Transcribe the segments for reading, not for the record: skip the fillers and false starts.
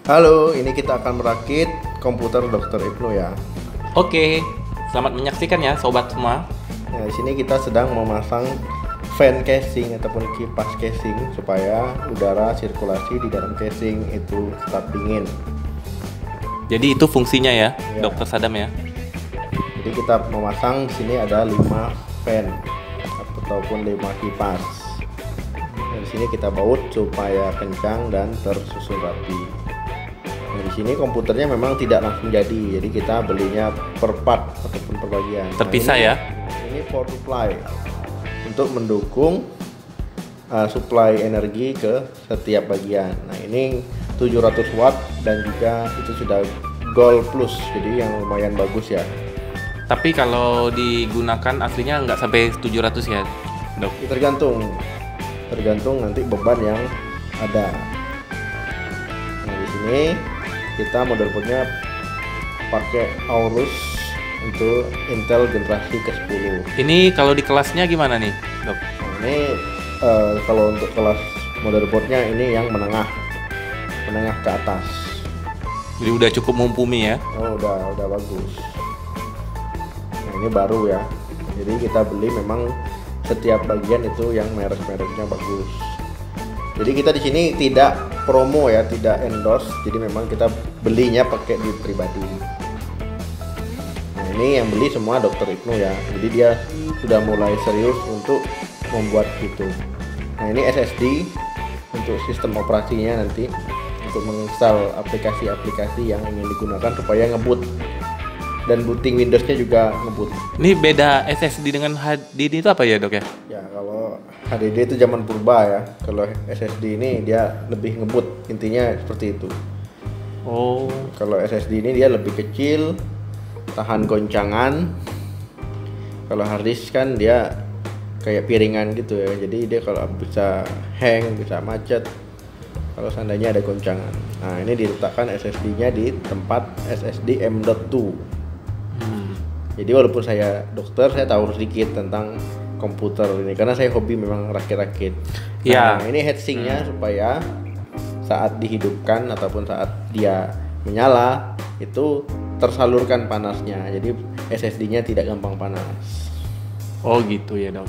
Halo, ini kita akan merakit komputer Dr. Ibnu ya. Oke, selamat menyaksikan ya sobat semua. Nah, di sini kita sedang memasang fan casing ataupun kipas casing supaya udara sirkulasi di dalam casing itu tetap dingin. Jadi itu fungsinya ya, Ya. Dokter Sadam ya. Jadi kita memasang di sini ada 5 fan ataupun 5 kipas. Nah, di sini kita baut supaya kencang dan tersusun rapi. Nah, di sini komputernya memang tidak langsung jadi kita belinya per part ataupun per bagian. Terpisah Nah, ya. Ini power supply untuk mendukung supply energi ke setiap bagian. Nah, ini 700 watt dan juga itu sudah Gold Plus, jadi yang lumayan bagus ya. Tapi kalau digunakan aslinya nggak sampai 700 ya, Dok. Tergantung nanti beban yang ada. Nah, di sini kita motherboardnya pakai Aorus untuk Intel generasi ke-10. Ini kalau di kelasnya gimana nih, Dok? Nah, ini kalau untuk kelas motherboardnya ini yang menengah ke atas. Jadi udah cukup mumpuni ya. Oh, udah bagus. Nah, ini baru ya. Jadi kita beli memang setiap bagian itu yang merek-mereknya bagus. Jadi kita di sini tidak promo ya, tidak endorse. Jadi memang kita belinya pakai duit pribadi. Nah, ini yang beli semua Dr. Ibnu ya. Jadi dia sudah mulai serius untuk membuat itu. Nah, ini SSD untuk sistem operasinya nanti untuk menginstal aplikasi-aplikasi yang ingin digunakan supaya ngebut dan booting Windowsnya juga ngebut. Ini beda SSD dengan HDD itu apa ya, Dok ya? Ya, kalau HDD itu zaman purba ya. Kalau SSD ini dia lebih ngebut, intinya seperti itu. Oh, Kalau SSD ini dia lebih kecil, tahan goncangan. Kalau hard disk kan dia kayak piringan gitu ya. Jadi dia kalau bisa hang, bisa macet kalau seandainya ada goncangan. Nah, ini diletakkan SSD-nya di tempat SSD M.2. Jadi walaupun saya dokter, saya tahu sedikit tentang komputer ini karena saya hobi memang rakit-rakit. Ya. Nah, ini heatsinknya supaya saat dihidupkan ataupun saat dia menyala itu tersalurkan panasnya. Jadi SSD-nya tidak gampang panas. Oh gitu ya, Dok.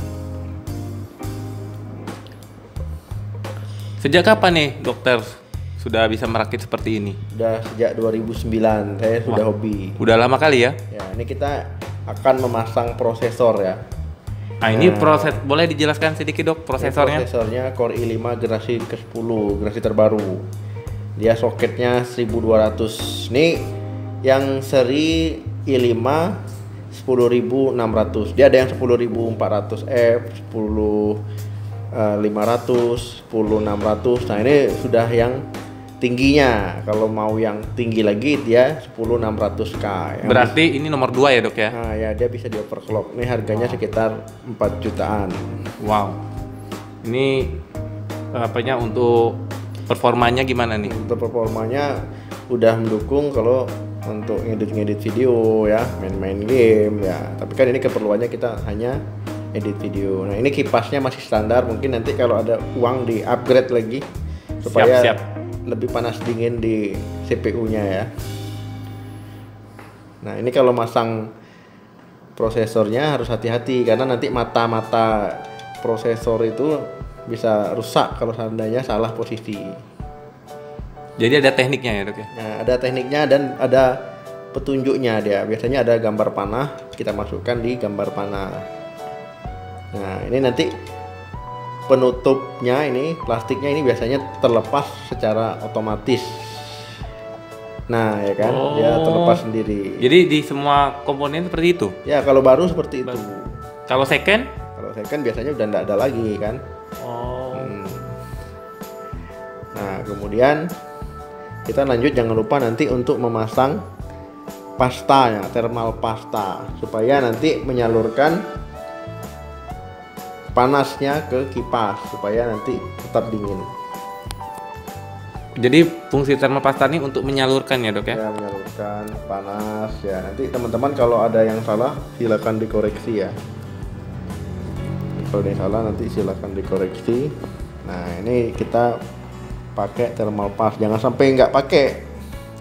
Sejak kapan nih, Dokter, sudah bisa merakit seperti ini? Udah sejak 2009 saya sudah Wah, hobi. Udah lama kali ya? Ya, ini kita akan memasang prosesor ya. Nah, ini proses, boleh dijelaskan sedikit, Dok, prosesornya? Prosesornya Core i5 generasi ke-10, generasi terbaru. Dia soketnya 1200. Ini yang seri i5 10600. Dia ada yang 10400F, 10500, 10600. Nah, ini sudah yang tingginya. Kalau mau yang tinggi lagi dia 10600K ya. Berarti ini nomor 2 ya, Dok ya? Nah, ya dia bisa di overclock. Ini harganya sekitar 4 jutaan. Wow. Ini apanya untuk performanya gimana nih? Untuk performanya udah mendukung kalau untuk ngedit video ya, main-main game ya. Tapi kan ini keperluannya kita hanya edit video. Nah, ini kipasnya masih standar. Mungkin nanti kalau ada uang di upgrade lagi supaya Siap. lebih panas dingin di CPU-nya ya. Nah, ini kalau masang prosesornya harus hati-hati karena nanti mata-mata prosesor itu bisa rusak kalau seandainya salah posisi. Jadi ada tekniknya ya, Dok ya? Nah, ada tekniknya dan ada petunjuknya dia. Biasanya ada gambar panah, kita masukkan di gambar panah. Nah, ini nanti penutupnya ini, plastiknya ini biasanya terlepas secara otomatis. Nah, ya kan, dia terlepas sendiri. Jadi di semua komponen seperti itu? Ya, kalau baru seperti itu. Kalau second? Kalau second biasanya udah nggak ada lagi kan. Oh. Nah, kemudian kita lanjut, jangan lupa nanti untuk memasang pasta ya, thermal pasta, supaya nanti menyalurkan panasnya ke kipas supaya nanti tetap dingin. Jadi fungsi thermal pasta ini untuk menyalurkan ya, Dok ya? Ya, menyalurkan panas ya. Nanti teman-teman kalau ada yang salah silakan dikoreksi ya. Kalau ada yang salah nanti silakan dikoreksi. Nah, ini kita pakai thermal paste, jangan sampai nggak pakai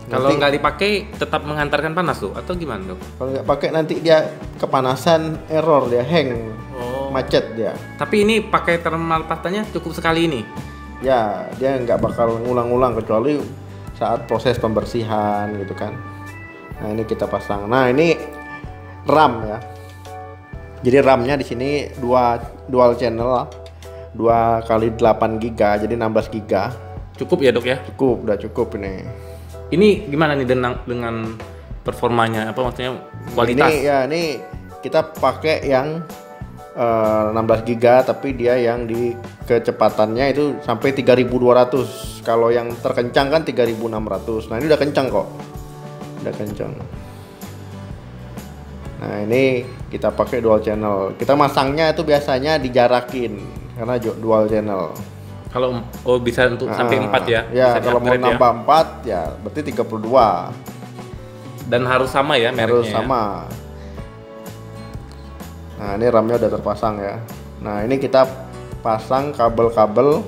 Kalau Nanti- nggak dipakai tetap menghantarkan panas tuh atau gimana dok? Kalau nggak pakai nanti dia kepanasan, error dia, hang, Oh. macet dia. Tapi ini pakai thermal pastanya cukup sekali ini. Ya, dia nggak bakal ngulang-ngulang kecuali saat proses pembersihan gitu kan. Nah, ini kita pasang. Nah, ini RAM ya. Jadi RAM-nya di sini dual channel 2 kali 8 GB, jadi 16 GB. Cukup ya dok ya? Cukup, udah cukup ini. Ini gimana nih dengan performanya? Apa maksudnya kualitas? Ini kita pakai yang 16 GB, tapi dia yang di kecepatannya itu sampai 3200. Kalau yang terkencang kan 3600. Nah, ini udah kencang kok. Udah kencang. Nah, ini kita pakai dual channel. Kita masangnya itu biasanya dijarakin karena dual channel. Kalau bisa untuk sampai 4 ya? Ya, Bisa kalau mau di-upgrade nambah 4 ya berarti 32. Dan harus sama ya mereknya? Harus sama. Nah, ini RAM-nya udah terpasang ya. Nah, ini kita pasang kabel-kabel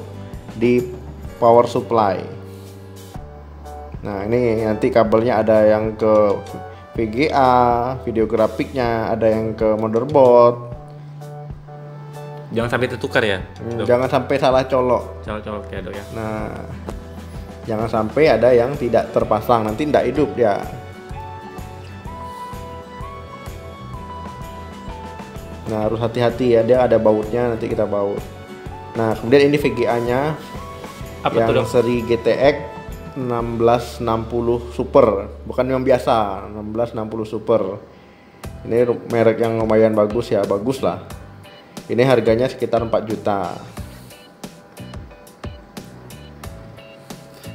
di power supply. Nah, ini nanti kabelnya ada yang ke VGA, video grafiknya, ada yang ke motherboard. Jangan sampai tertukar ya? Dok? Jangan sampai salah colok. Colok-colok ya dok ya? Nah, jangan sampai ada yang tidak terpasang, nanti tidak hidup dia. Nah, harus hati-hati ya, dia ada bautnya, nanti kita baut. Nah, kemudian ini VGA-nya Apa yang tuh dok? seri GTX 1660 Super, bukan yang biasa, 1660 Super. Ini merek yang lumayan bagus ya, bagus lah. Ini harganya sekitar 4 juta.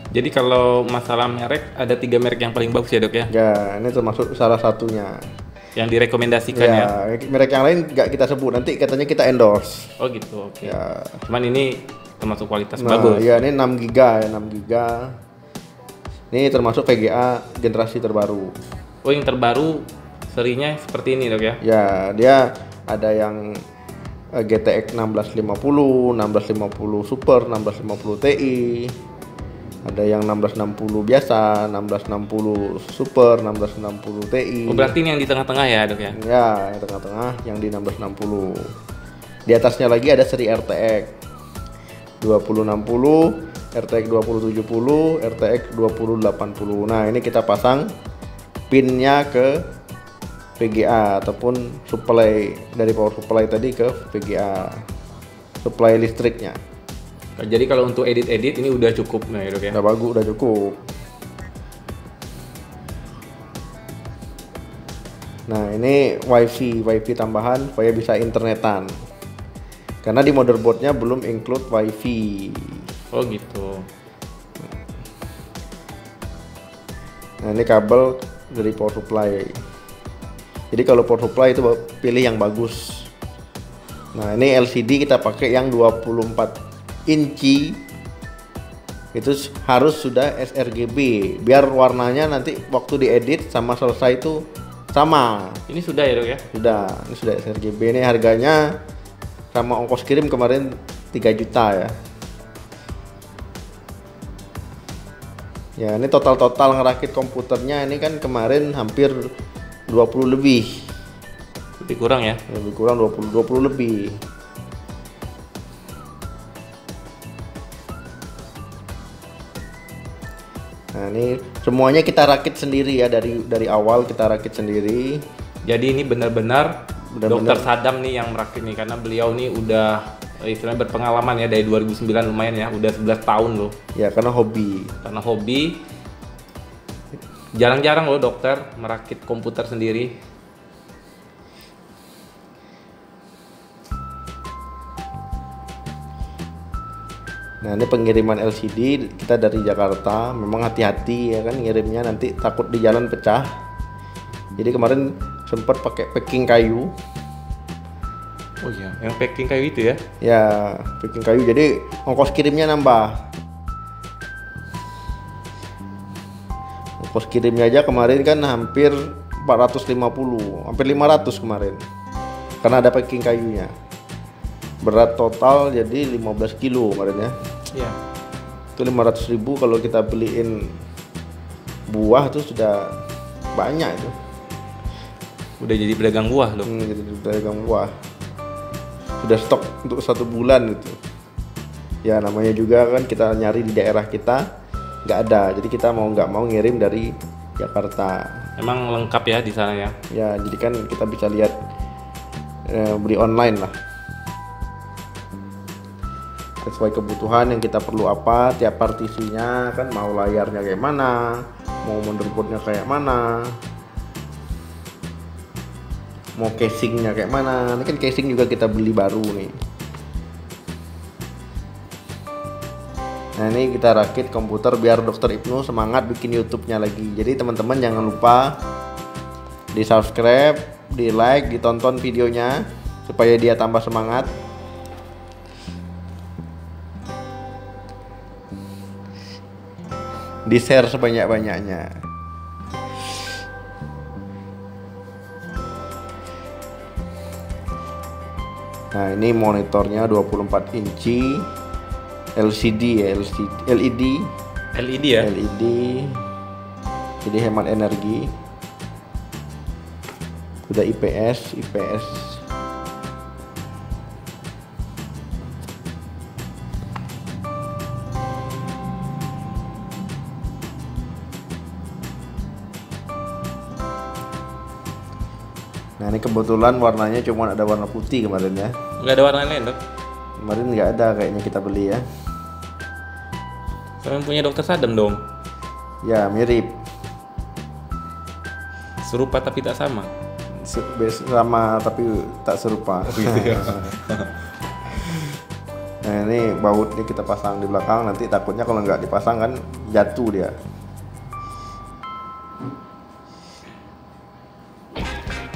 Jadi kalau masalah merek, ada 3 merek yang paling bagus ya dok ya? Ya, ini termasuk salah satunya. Yang direkomendasikan ya? Merek yang lain nggak kita sebut, nanti katanya kita endorse. Oh gitu, oke. Ya. Cuman ini termasuk kualitas Nah, bagus. ya ini 6 GB ya, 6 GB. Ini termasuk VGA generasi terbaru. Oh yang terbaru serinya seperti ini dok ya? Ya, dia ada yang GTX 1650, 1650 Super, 1650 Ti. Ada yang 1660 biasa, 1660 Super, 1660 Ti. Oh berarti ini yang di tengah-tengah ya dok ya? Ya, yang tengah-tengah yang di 1660. Di atasnya lagi ada seri RTX 2060, RTX 2070, RTX 2080. Nah, ini kita pasang pinnya ke VGA ataupun supply dari power supply tadi ke VGA, supply listriknya. Jadi kalau untuk edit-edit ini udah cukup nah ya dok ya? Udah bagus, udah cukup. Nah, ini wifi tambahan supaya bisa internetan. Karena di motherboardnya belum include wifi. Oh gitu. Nah, ini kabel dari power supply. Jadi kalau power supply itu pilih yang bagus. Nah, ini LCD kita pakai yang 24 inci. Itu harus sudah sRGB biar warnanya nanti waktu diedit sama selesai itu sama. Ini sudah ya dok ya? Sudah, ini sudah sRGB. Ini harganya sama ongkos kirim kemarin 3 juta ya. Ya, ini total ngerakit komputernya ini kan kemarin hampir 20 lebih. Lebih kurang ya? Lebih kurang 20 lebih. Nah, ini semuanya kita rakit sendiri ya, dari awal kita rakit sendiri. Jadi ini benar-benar Benar-benar. Dokter Sadam nih yang merakit nih karena beliau nih udah istilahnya berpengalaman ya dari 2009 lumayan ya, udah 11 tahun loh. Ya, karena hobi. Karena hobi. Jarang-jarang loh dokter merakit komputer sendiri. Nah, ini pengiriman LCD kita dari Jakarta. Memang hati-hati ya kan ngirimnya, nanti takut di jalan pecah. Jadi kemarin sempat pakai packing kayu. Oh iya, yang packing kayu itu ya? Ya, packing kayu. Jadi ongkos kirimnya nambah. Ongkos kirimnya aja kemarin kan hampir 450, hampir 500 kemarin. Karena ada packing kayunya. Berat total jadi 15 kilo kemarin ya. Iya. Itu 500.000 kalau kita beliin buah tuh sudah banyak itu. Udah jadi pedagang buah loh. Jadi pedagang buah. Sudah stok untuk 1 bulan itu. Ya namanya juga kan kita nyari di daerah kita nggak ada, jadi kita mau nggak mau ngirim dari Jakarta. Emang lengkap ya di sana ya? Ya jadi kan kita bisa lihat beli online lah. Sesuai kebutuhan yang kita perlu apa, tiap partisinya kan mau layarnya kayak mana, mau motherboardnya kayak mana, mau casingnya kayak mana. Ini kan casing juga kita beli baru nih. Nah ini kita rakit komputer biar Dokter Ibnu semangat bikin YouTube-nya lagi. Jadi teman-teman jangan lupa di subscribe, di like, ditonton videonya supaya dia tambah semangat. Di share sebanyak-banyaknya. Nah ini monitornya 24 inci LCD ya, LED ya? LED, jadi hemat energi. Udah IPS. Nah ini kebetulan warnanya cuma ada warna putih kemarin ya. Nggak ada warna lain dok? Kemarin nggak ada kayaknya kita beli ya. Kalian punya Dokter Sadam dong? Ya mirip. Serupa tapi tak sama? Sama tapi tak serupa. Nah ini bautnya kita pasang di belakang, nanti takutnya kalau nggak dipasang kan jatuh dia.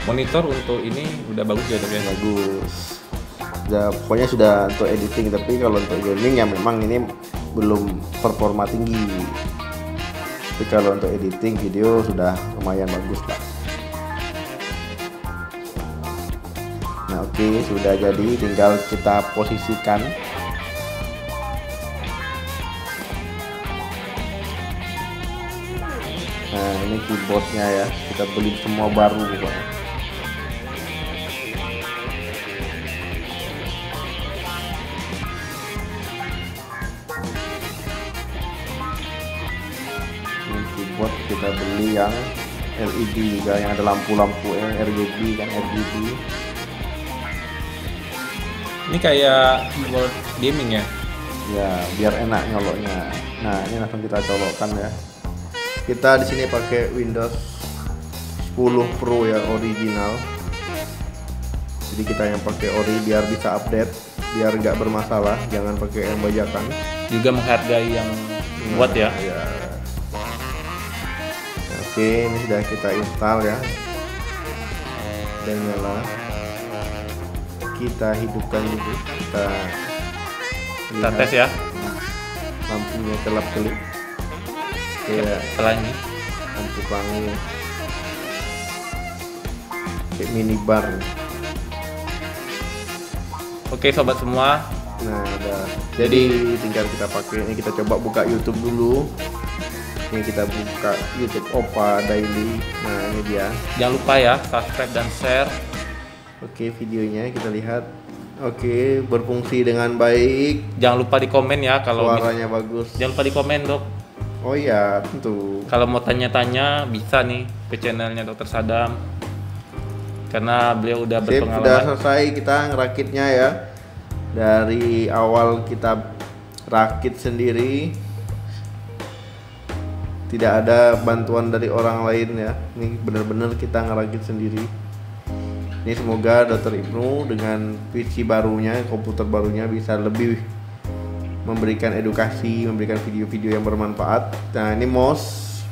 Monitor untuk ini udah bagus ya dok ya? Bagus. Ya pokoknya sudah untuk editing, tapi kalau untuk gaming ya memang ini belum performa tinggi. Tapi kalau untuk editing video sudah lumayan bagus lah. Nah oke, sudah jadi, tinggal kita posisikan. Nah ini keyboardnya ya, kita beli semua baru pokoknya. Keyboard kita beli yang LED juga, yang ada lampu-lampu RGB kan, RGB. Ini kayak keyboard gaming ya? Ya biar enak nyoloknya. Nah ini langsung kita colokkan ya. Kita di sini pakai Windows 10 Pro ya, original. Jadi kita yang pakai ori biar bisa update, biar nggak bermasalah. Jangan pakai yang bajakan. Juga menghargai yang buat ya. Ya. Oke, ini sudah kita install ya. Dan nyala. Kita hidupkan dulu. Kita tes ya. Lampunya kelap-kelip. Kayak Pelangi. lampu pelangi. Kayak minibar. Oke sobat semua. Nah, udah. Jadi tinggal kita pakai ini, kita coba buka YouTube dulu. Ini kita buka YouTube Opa Daily. Nah, ini dia. Jangan lupa ya subscribe dan share. Oke, videonya kita lihat. Oke, berfungsi dengan baik. Jangan lupa di komen ya kalau Suaranya bagus. jangan lupa di komen dok. Oh iya, tentu. Kalau mau tanya-tanya bisa nih ke channelnya Dokter Sadam. Karena beliau udah Sip, berpengalaman. udah selesai kita ngerakitnya ya. Dari awal kita rakit sendiri. Tidak ada bantuan dari orang lain ya. Ini benar-benar kita ngerakit sendiri. Ini semoga Dokter Ibnu dengan PC barunya, komputer barunya bisa lebih memberikan edukasi, memberikan video-video yang bermanfaat. Nah ini mouse,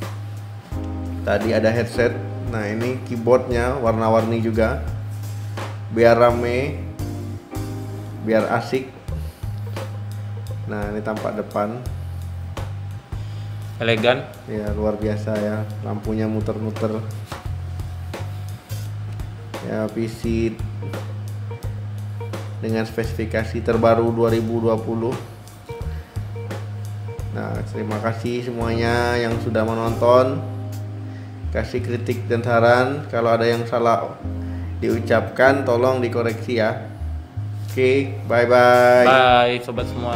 tadi ada headset. Nah ini keyboardnya warna-warni juga, biar rame, biar asik. Nah ini tampak depan, Elegan. ya luar biasa ya, lampunya muter-muter. Ya PC dengan spesifikasi terbaru 2020. Nah terima kasih semuanya yang sudah menonton. kasih kritik dan saran. Kalau ada yang salah diucapkan tolong dikoreksi ya. Oke, bye bye. Bye sobat semua.